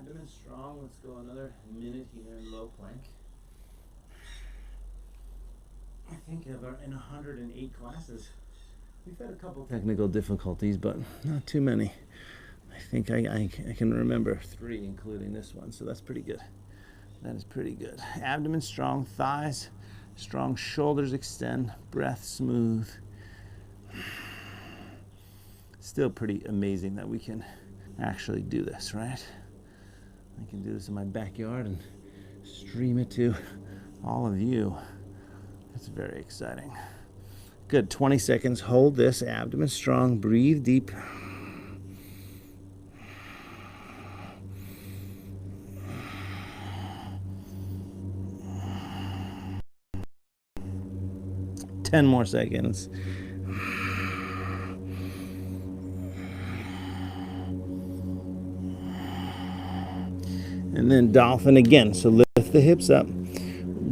Abdomen strong. Let's go another minute here in low plank. I think in 108 classes, we've had a couple technical difficulties, but not too many. I think I can remember 3, including this one, so that's pretty good. That is pretty good. Abdomen strong, thighs strong, shoulders extend, breath smooth. Still pretty amazing that we can actually do this, right? I can do this in my backyard and stream it to all of you. It's very exciting. Good, 20 seconds. Hold this, abdomen strong, breathe deep. Ten more seconds. And then dolphin again. So lift the hips up.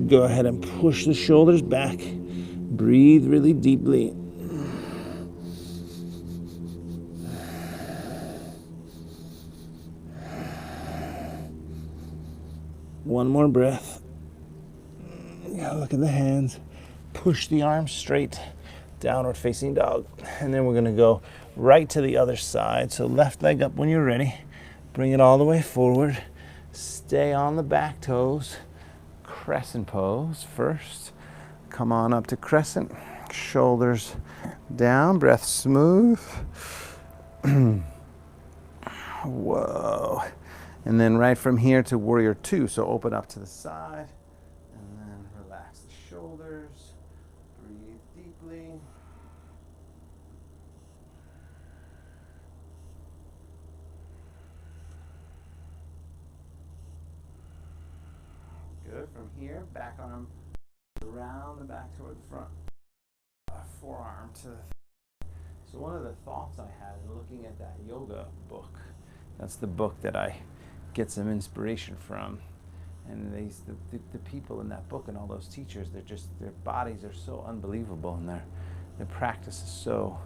Go ahead and push the shoulders back. Breathe really deeply. One more breath. Look at the hands. Push the arms straight. Downward facing dog. And then we're going to go right to the other side. So left leg up when you're ready. Bring it all the way forward. Stay on the back toes. Crescent pose first. Come on up to crescent. Shoulders down. Breath smooth. Whoa. And then right from here to warrior 2. So open up to the side. And then relax the shoulders. Breathe deeply. Good. From here, back arm around the back toward the front. Forearm to the. So one of the thoughts I had in looking at that yoga book, that's the book that I get some inspiration from, and the people in that book and all those teachers, their bodies are so unbelievable, and their practice is so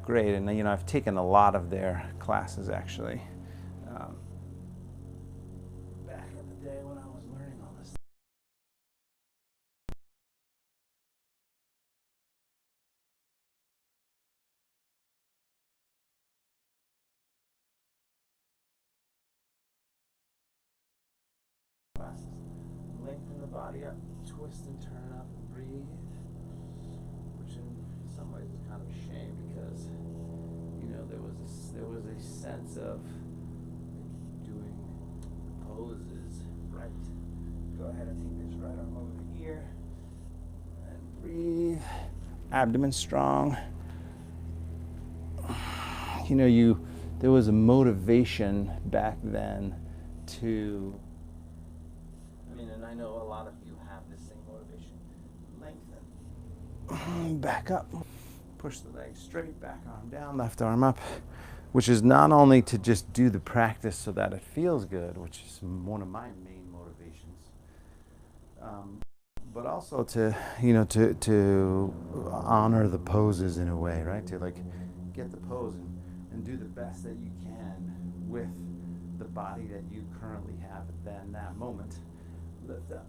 great. And you know, I've taken a lot of their classes actually. Back in the day when I was learning all this. Lengthen the body up, twist and turn up, and breathe. Which in some ways is kind of a shame because, you know, there was a sense of doing poses right. Go ahead and take this right arm over the ear and breathe. Abdomen strong. You know, there was a motivation back then to. And I know a lot of you have this same motivation. Lengthen. Back up. Push the legs straight, back arm down, left arm up, which is not only to just do the practice so that it feels good, which is one of my main motivations, but also to, you know, to honor the poses in a way, right? To like get the pose and do the best that you can with the body that you currently have at that moment. Lift up.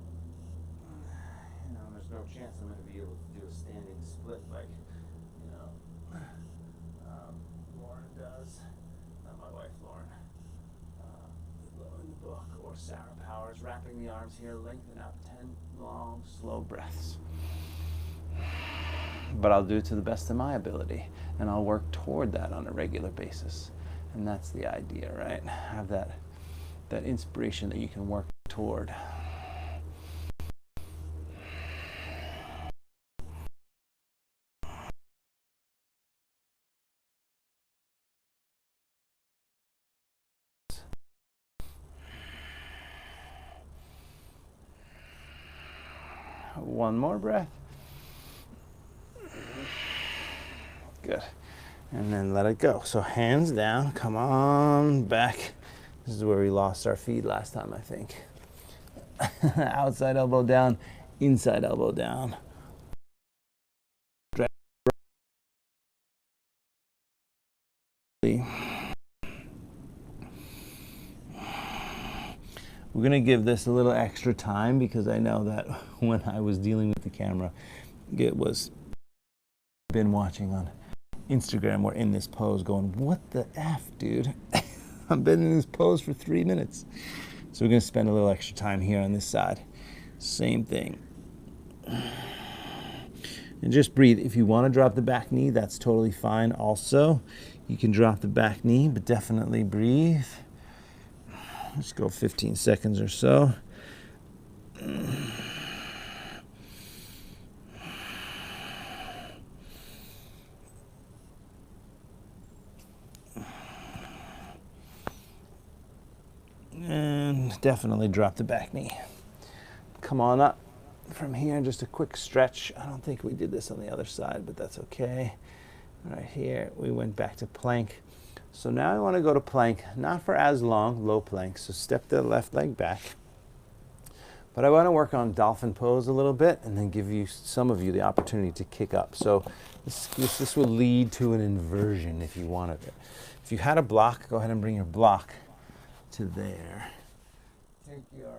You know, there's no chance I'm going to be able to do a standing split like, you know, Lauren does. Not my wife, Lauren. In the book, or Sarah Powers. Wrapping the arms here, lengthen out 10 long, slow breaths. But I'll do it to the best of my ability, and I'll work toward that on a regular basis. And that's the idea, right? Have that inspiration that you can work toward. One more breath. Good. And then let it go. So hands down, come on back. This is where we lost our feet last time, I think. Outside elbow down, inside elbow down. We're going to give this a little extra time because I know that when I was dealing with the camera, it was been watching on Instagram or in this pose going, what the F, dude? I've been in this pose for 3 minutes. So we're going to spend a little extra time here on this side. Same thing. And just breathe. If you want to drop the back knee, that's totally fine also. You can drop the back knee, but definitely breathe. Let's go 15 seconds or so. And definitely drop the back knee. Come on up from here, just a quick stretch. I don't think we did this on the other side, but that's okay. Right here, we went back to plank. So now I want to go to plank, not for as long, low plank. So step the left leg back. But I want to work on dolphin pose a little bit and then give you, some of you, the opportunity to kick up. So this will lead to an inversion if you wanted it. If you had a block, go ahead and bring your block to there. Take your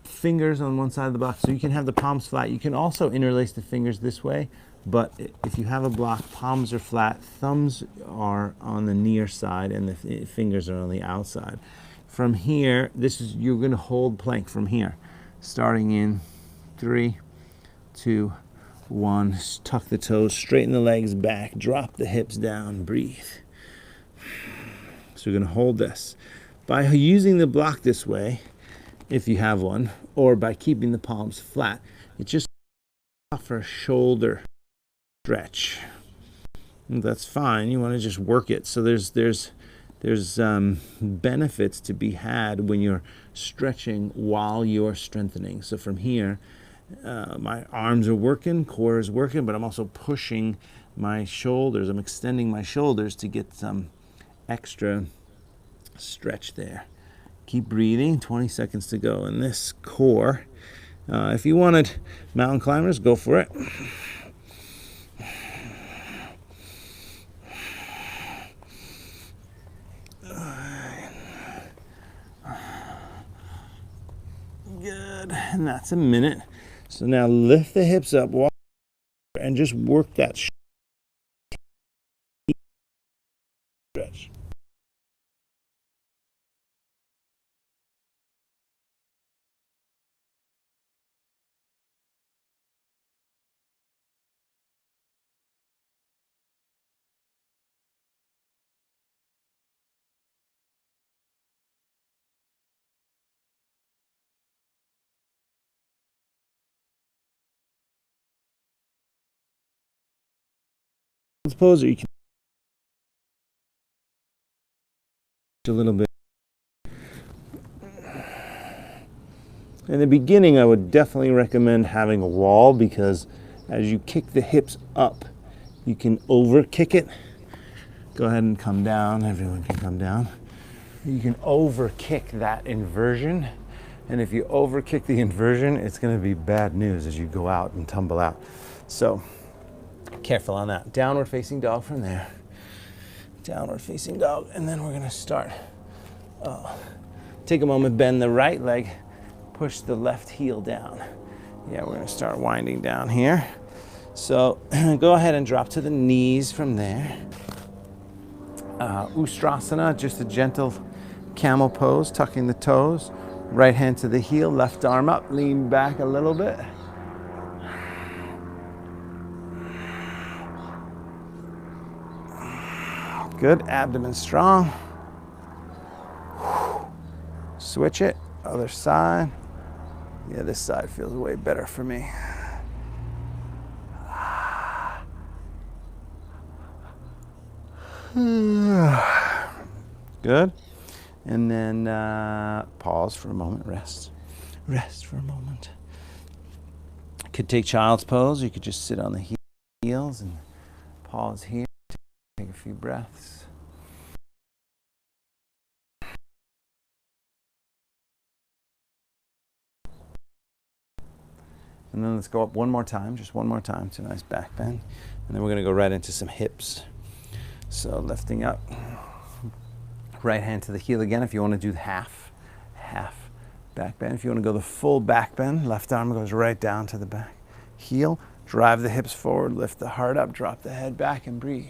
fingers on one side of the block so you can have the palms flat. You can also interlace the fingers this way, but if you have a block, palms are flat, thumbs are on the near side, and the fingers are on the outside. From here, you're going to hold plank from here, starting in 3, 2, 1. Tuck the toes, straighten the legs back, drop the hips down, breathe. So we're going to hold this. By using the block this way, if you have one, or by keeping the palms flat, it just offers shoulder stretch. And that's fine. You want to just work it. So there's benefits to be had when you're stretching while you're strengthening. So from here, my arms are working, core is working, but I'm also pushing my shoulders. I'm extending my shoulders to get some extra stretch there. Keep breathing. 20 seconds to go in this core. If you wanted mountain climbers, go for it. Good. And that's a minute. So now lift the hips up, walk, and just work that stretch. Pose, or you can a little bit. In the beginning, I would definitely recommend having a wall, because as you kick the hips up, you can over kick it. Go ahead and come down. Everyone can come down. You can over kick that inversion, and if you over kick the inversion, it's going to be bad news as you go out and tumble out. So careful on that. Downward facing dog from there. Downward facing dog, and then we're going to start. Take a moment, bend the right leg, push the left heel down. Yeah, we're going to start winding down here. So go ahead and drop to the knees from there. Ustrasana, just a gentle camel pose, tucking the toes. Right hand to the heel, left arm up, lean back a little bit. Good, abdomen strong. Switch it, other side. Yeah, this side feels way better for me. Good. And then pause for a moment, rest. Rest for a moment. Could take child's pose. You could just sit on the heels and pause here. Take a few breaths. And then let's go up one more time, just one more time to a nice back bend. And then we're going to go right into some hips. So lifting up Right hand to the heel again if you want to do the half back bend. If you want to go the full back bend, left arm goes right down to the back. Heel, drive the hips forward, lift the heart up, drop the head back, and breathe.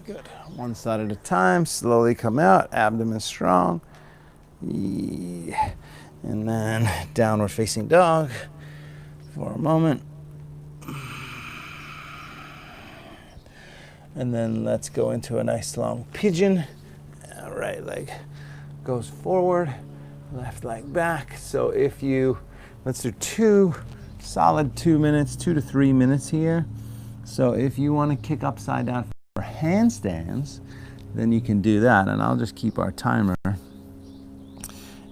Good. One side at a time. Slowly come out. Abdomen strong. Yeah. And then downward facing dog for a moment. And then let's go into a nice long pigeon. Right leg goes forward. Left leg back. So if you, let's do solid 2 minutes, 2 to 3 minutes here. So if you want to kick upside down for handstands, then you can do that, and I'll just keep our timer.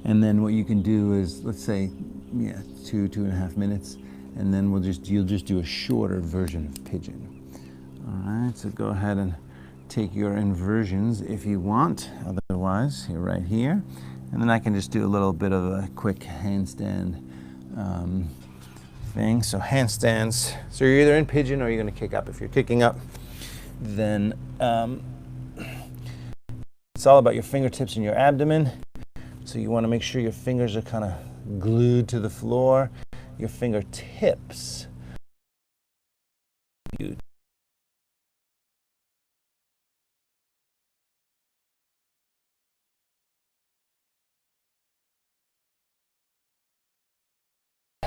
And then what you can do is, let's say, 2.5 minutes, and then you'll just do a shorter version of pigeon. All right, so go ahead and take your inversions if you want. Otherwise, you're right here, and then I can just do a little bit of a quick handstand thing. So handstands. So you're either in pigeon or you're going to kick up. If you're kicking up, then it's all about your fingertips and your abdomen. So you want to make sure your fingers are kind of glued to the floor. Your fingertips.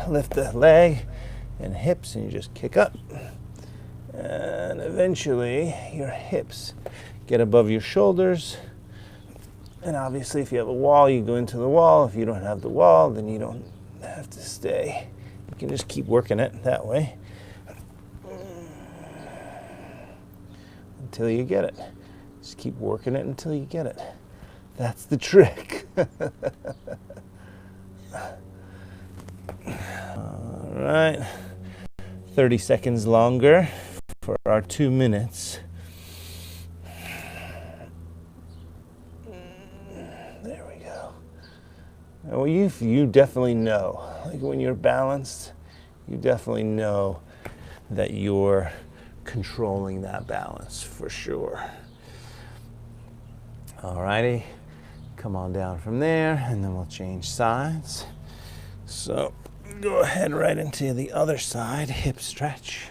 Lift the leg and hips, and you just kick up. And eventually your hips get above your shoulders. And obviously if you have a wall, you go into the wall. If you don't have the wall, then you don't have to stay. You can just keep working it that way until you get it. Just keep working it until you get it. That's the trick. All right, 30 seconds longer for our 2 minutes. There we go. Well, you definitely know, like when you're balanced, you definitely know that you're controlling that balance for sure. All righty, come on down from there, and then we'll change sides. So go ahead right into the other side, hip stretch.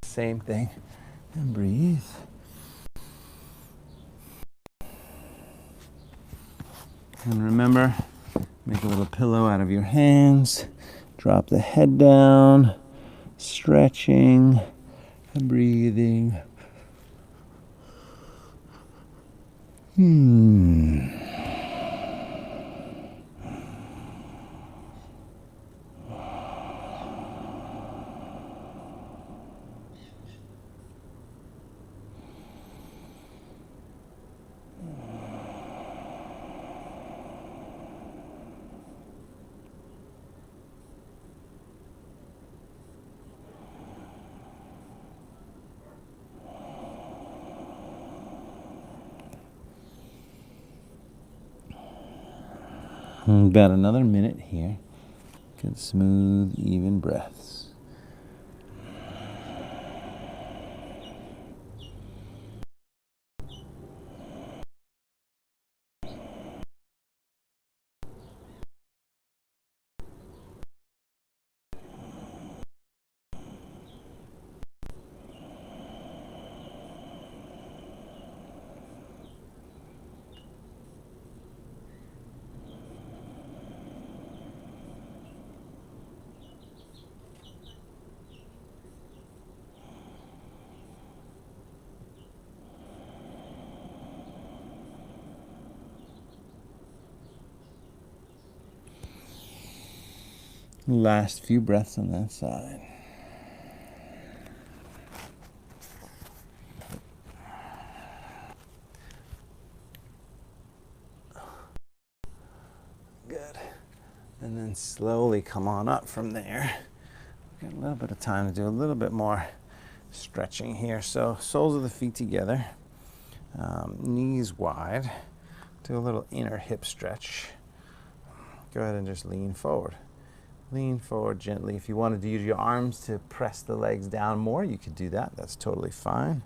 Same thing, and breathe. And remember, make a little pillow out of your hands, drop the head down, stretching and breathing. About another minute here. Good, smooth, even breaths. Last few breaths on that side. Good. And then slowly come on up from there. Got a little bit of time to do a little bit more stretching here. So soles of the feet together, knees wide. Do a little inner hip stretch. Go ahead and just lean forward. Lean forward gently. If you wanted to use your arms to press the legs down more, you could do that. That's totally fine.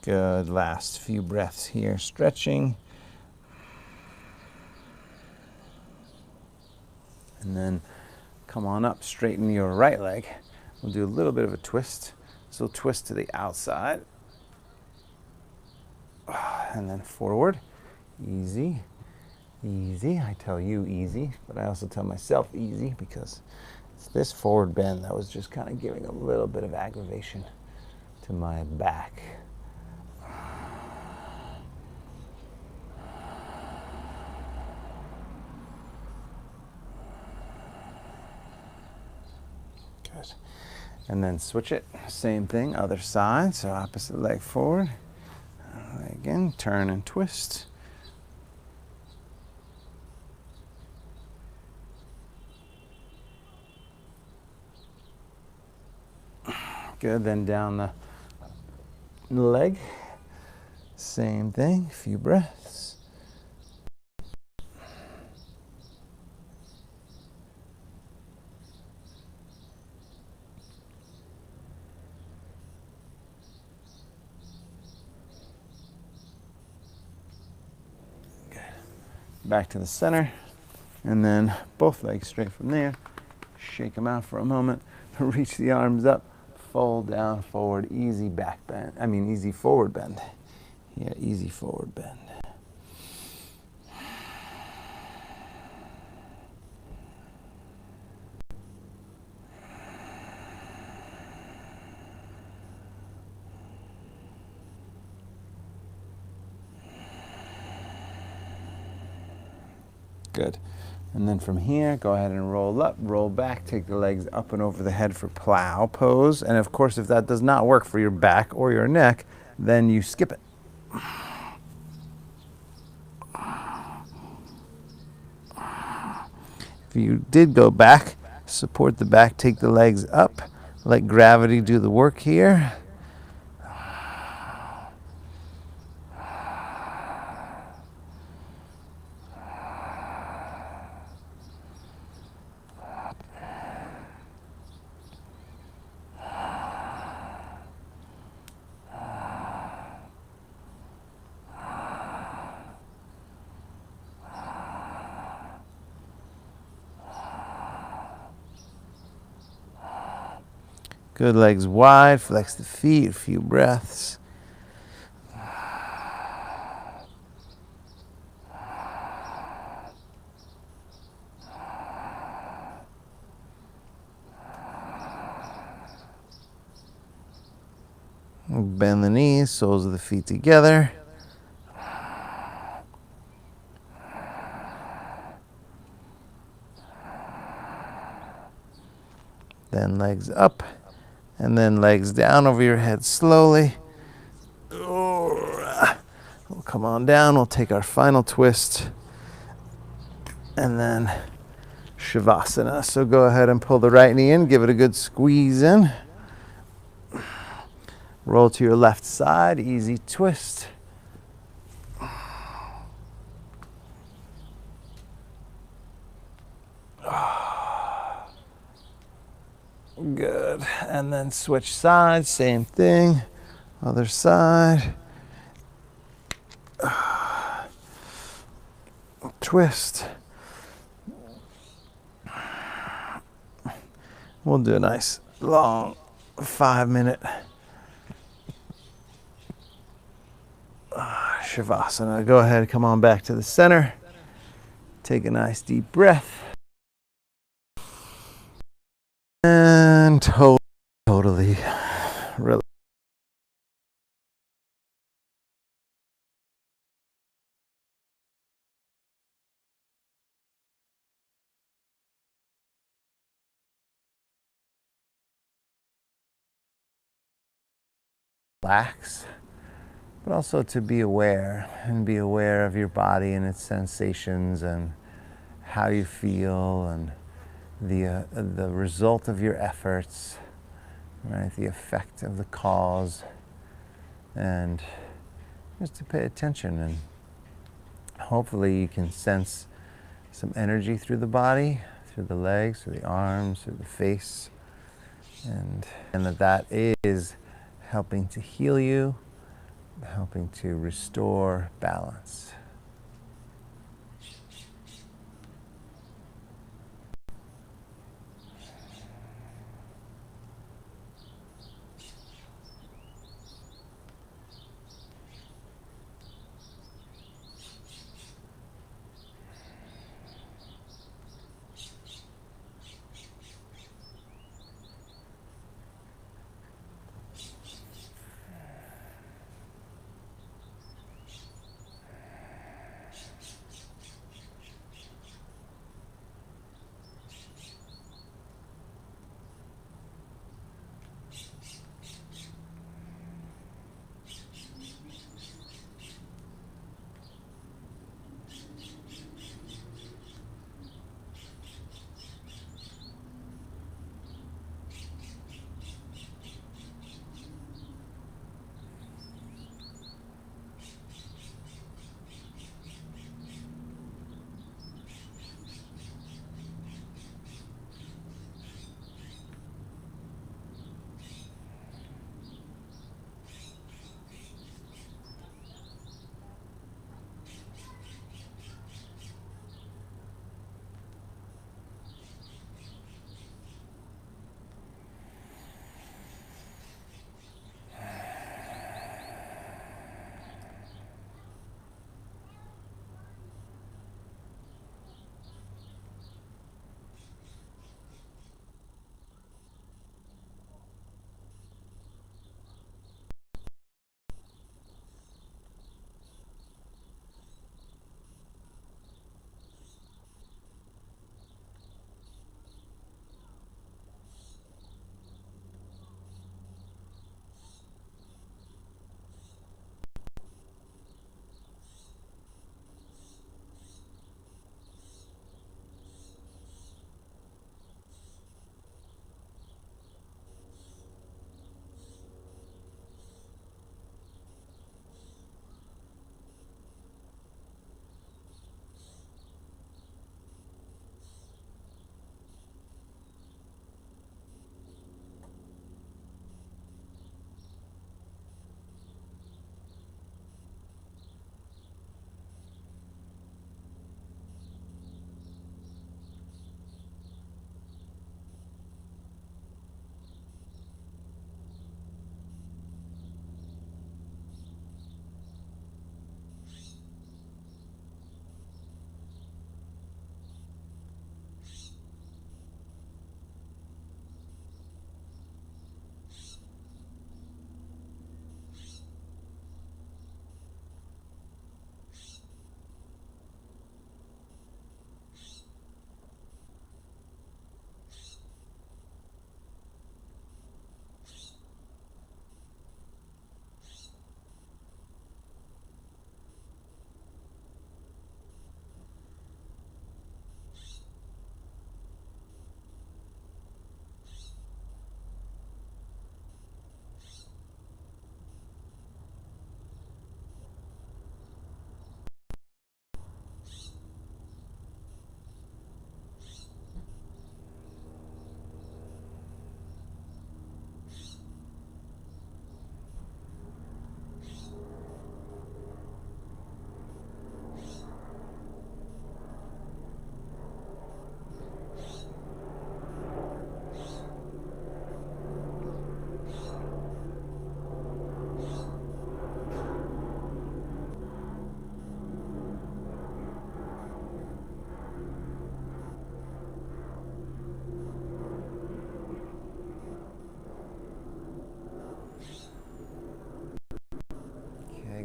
Good. Last few breaths here, stretching. And then come on up, straighten your right leg. We'll do a little bit of a twist. So twist to the outside. And then forward. Easy. Easy. I tell you easy, but I also tell myself easy because it's this forward bend that was just kind of giving a little bit of aggravation to my back. Good. And then switch it. Same thing, other side. So opposite leg forward. Again, turn and twist. Good. Then down the leg. Same thing. A few breaths. Back to the center, and then both legs straight from there. Shake them out for a moment. Reach the arms up, fold down, forward, easy back bend. Easy forward bend. Yeah, easy forward bend. Good. And then from here, go ahead and roll up, roll back, take the legs up and over the head for plow pose. And of course, if that does not work for your back or your neck, then you skip it. If you did go back, support the back, take the legs up, let gravity do the work here. Good, legs wide, flex the feet, a few breaths. Bend the knees, soles of the feet together. Then legs up, and then legs down over your head slowly. We'll come on down, we'll take our final twist, and then Shavasana. So go ahead and pull the right knee in, give it a good squeeze in. Roll to your left side, easy twist. Good. And then switch sides, same thing. Other side. Twist. We'll do a nice long 5-minute Shavasana. Go ahead, come on back to the center. Take a nice deep breath. And totally relax. relax, but also to be aware and be aware of your body and its sensations and how you feel and the result of your efforts, right? The effect of the cause, and just to pay attention, and hopefully you can sense some energy through the body, through the legs, through the arms, through the face, and that is helping to heal you, helping to restore balance.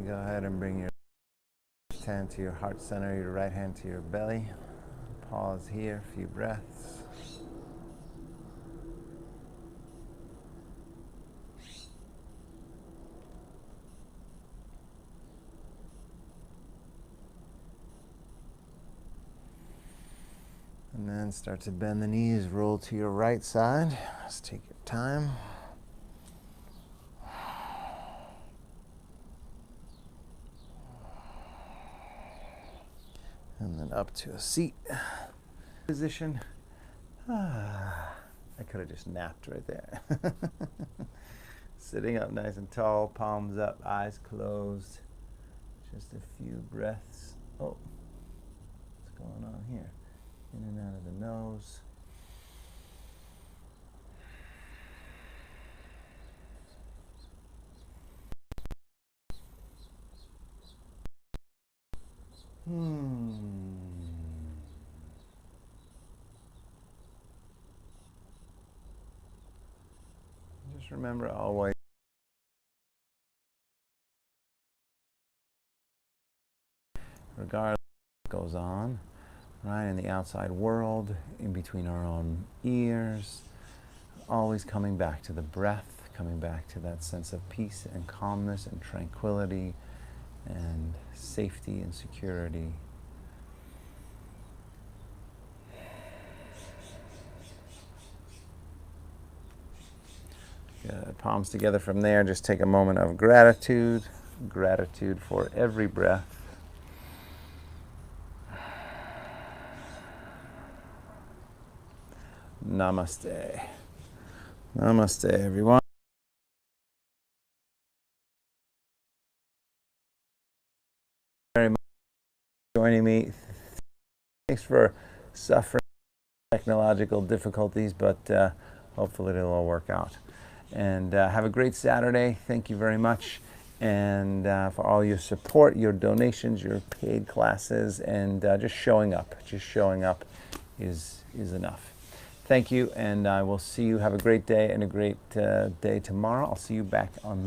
Go ahead and bring your left hand to your heart center, your right hand to your belly. Pause here, a few breaths. And start to bend the knees, roll to your right side. Just take your time. And then up to a seat position. I could have just napped right there. Sitting up nice and tall, palms up, eyes closed. Just a few breaths. Oh, what's going on here? In and out of the nose. Just remember always, regardless of what goes on, right, in the outside world, in between our own ears, always coming back to the breath, coming back to that sense of peace and calmness and tranquility and safety and security. Good. Palms together from there. Just take a moment of gratitude. Gratitude for every breath. Namaste. Namaste, everyone. Very much for joining me. Thanks for suffering technological difficulties, but hopefully it'll all work out. And have a great Saturday. Thank you very much. And for all your support, your donations, your paid classes, and just showing up. Just showing up is enough. Thank you, and I will see you. Have a great day and a great day tomorrow. I'll see you back on